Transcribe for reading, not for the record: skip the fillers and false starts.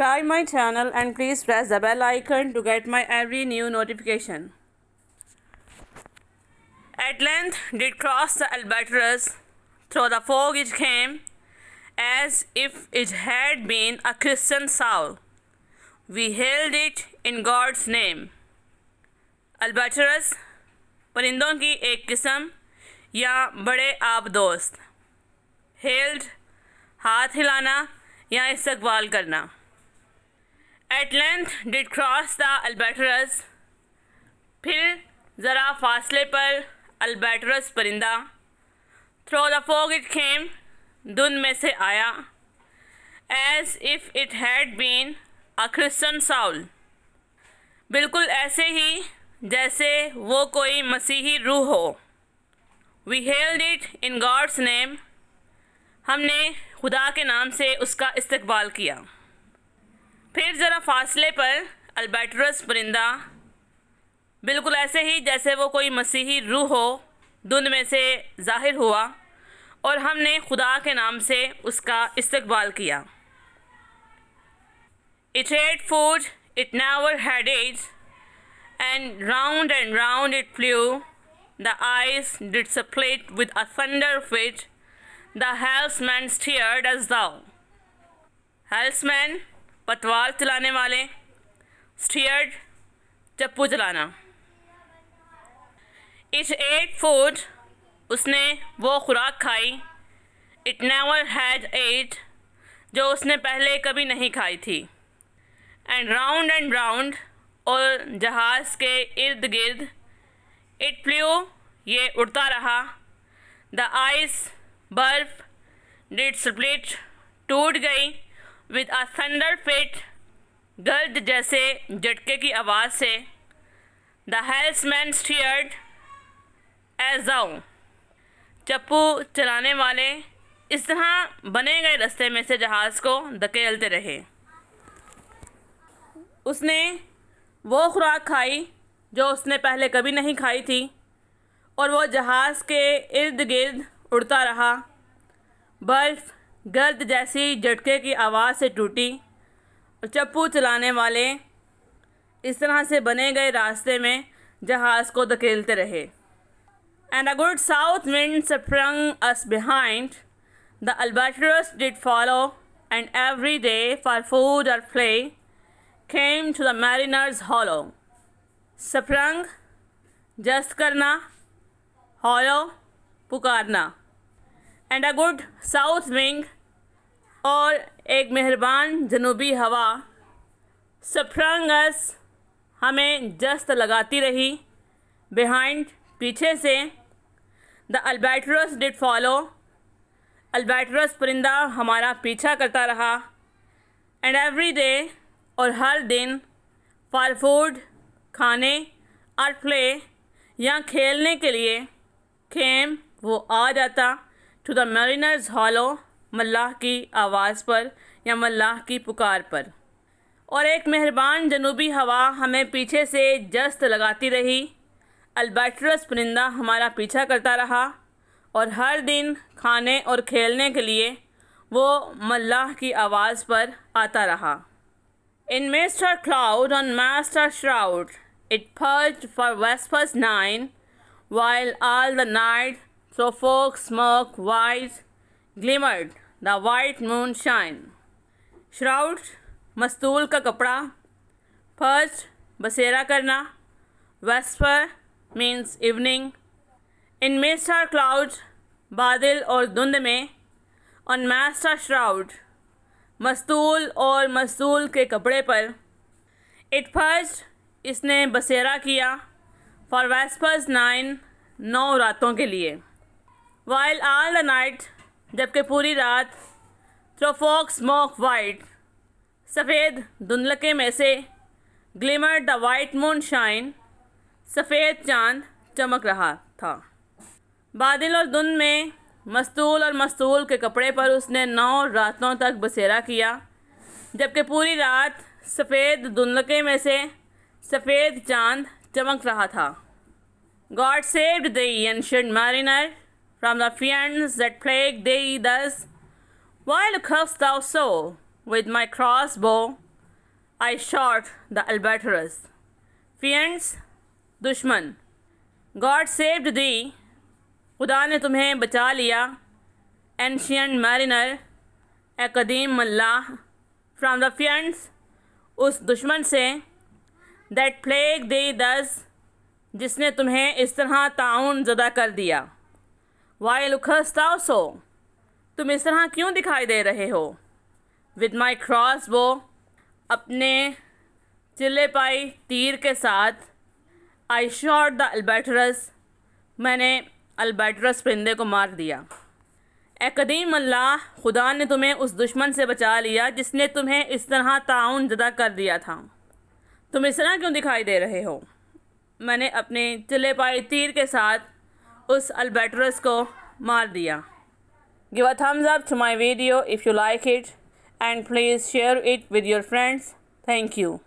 Subscribe my channel and please press the bell icon to get my every new notification. At length did cross the albatross, through the fog it came, as if it had been a Christian soul. We hailed it in God's name. अल्बाट्रस परिंदों की एक किस्म या बड़े आब दोस्त. Held हाथ हिलाना या इस्तकबाल करना. At length did cross the albatross, फिर ज़रा फासले पर अल्बाट्रस परिंदा. Through the fog it came, धुंध में से आया. As if it had been a Christian soul, बिल्कुल ऐसे ही जैसे वो कोई मसीही रूह हो. We held it in God's name, हमने खुदा के नाम से उसका इस्तकबाल किया. फिर ज़रा फासले पर अल्बाट्रस परिंदा, बिल्कुल ऐसे ही जैसे वो कोई मसीही रूह हो, धुंध में से ज़ाहिर हुआ और हमने खुदा के नाम से उसका इस्तकबाल किया. It ate food it never had ate, and round it flew. The eyes did split with a thunder fit. The helmsman steered as thou. Helmsman पतवार चलाने वाले, steered चप्पू चलाना. It ate food, उसने वो खुराक खाई. It never had ate, जो उसने पहले कभी नहीं खाई थी. एंड राउंड और जहाज़ के इर्द गिर्द. इट फ्लू, ये उड़ता रहा. द आइस बर्फ, डिड स्प्लिट, टूट गई. विद अ थंडर फिट, गर्द जैसे झटके की आवाज़ से. द हेल्मसमैन स्टीयर्ड एज दाउ, चप्पू चलाने वाले इस तरह बने गए रास्ते में से जहाज़ को धकेलते रहे. उसने वो खुराक खाई जो उसने पहले कभी नहीं खाई थी और वो जहाज़ के इर्द गिर्द उड़ता रहा. बर्फ़ गर्द जैसी झटके की आवाज़ से टूटी और चप्पू चलाने वाले इस तरह से बने गए रास्ते में जहाज़ को धकेलते रहे. And a good south wind sprung us behind. The albatross did follow, and every day for food or play came to the mariner's hollow. Sprung जस्त करना, hollow पुकारना. And a good south wind, और एक मेहरबान जनूबी हवा. sprung us, हमें जस्त लगाती रही. behind पीछे से. the albatross did follow, अल्बाट्रस परिंदा हमारा पीछा करता रहा. and every day, और हर दिन. फॉर फूड खाने, और प्ले या खेलने के लिए. केम वो आ जाता. टू द मरीनर्स हॉलो, मल्लाह की आवाज़ पर या मल्लाह की पुकार पर. और एक मेहरबान जनूबी हवा हमें पीछे से जस्त लगाती रही. अल्बाट्रस परिंदा हमारा पीछा करता रहा और हर दिन खाने और खेलने के लिए वो मल्लाह की आवाज़ पर आता रहा. In mist or cloud, on mast or shroud, it perched for vespers 9, while all the night through fog smoke white glimmered the white moonshine. Shroud मस्तूल का कपड़ा. perched बसेरा करना. vesper means evening. in mist or cloud, बादल और धुंध में. on mast or shroud, मस्तूल और मस्तूल के कपड़े पर. इट फर्स्ट, इसने बसेरा किया. फॉर वेस्पर्स 9, 9 रातों के लिए. वाइल ऑल द नाइट, जबकि पूरी रात. थ्रो फॉग स्मोक वाइट, सफ़ेद धुंधलके में से. Glimmer the white moon shine, सफ़ेद चांद चमक रहा था. बादल और धुंध में मस्तूल और मस्तूल के कपड़े पर उसने 9 रातों तक बसेरा किया, जबकि पूरी रात सफ़ेद धुंधलके में से सफ़ेद चांद चमक रहा था. God saved thee, ancient mariner, from the fiends that plague thee thus. Why lookest thou so with my crossbow I shot the albatross. Fiends, दुश्मन. God saved thee, खुदा ने तुम्हें बचा लिया. Ancient mariner, ए कदीम मल्लाह. From the fiends, उस दुश्मन से. That plague thee thus, जिसने तुम्हें इस तरह ताउन ज़दा कर दिया. Why lookest thou so, तुम इस तरह क्यों दिखाई दे रहे हो. With my crossbow, अपने चिल्ले पाई तीर के साथ. I shot the albatross, मैंने अल्बैट्रस परिंदे को मार दिया. ए कदीम अल्लाह, खुदा ने तुम्हें उस दुश्मन से बचा लिया जिसने तुम्हें इस तरह ताउन ज़दा कर दिया था. तुम इस तरह क्यों दिखाई दे रहे हो. मैंने अपने चिल्ले पाई तीर के साथ उस अल्बैट्रस को मार दिया. Give a thumbs up to my video if you like it, and please share it with your friends. Thank you.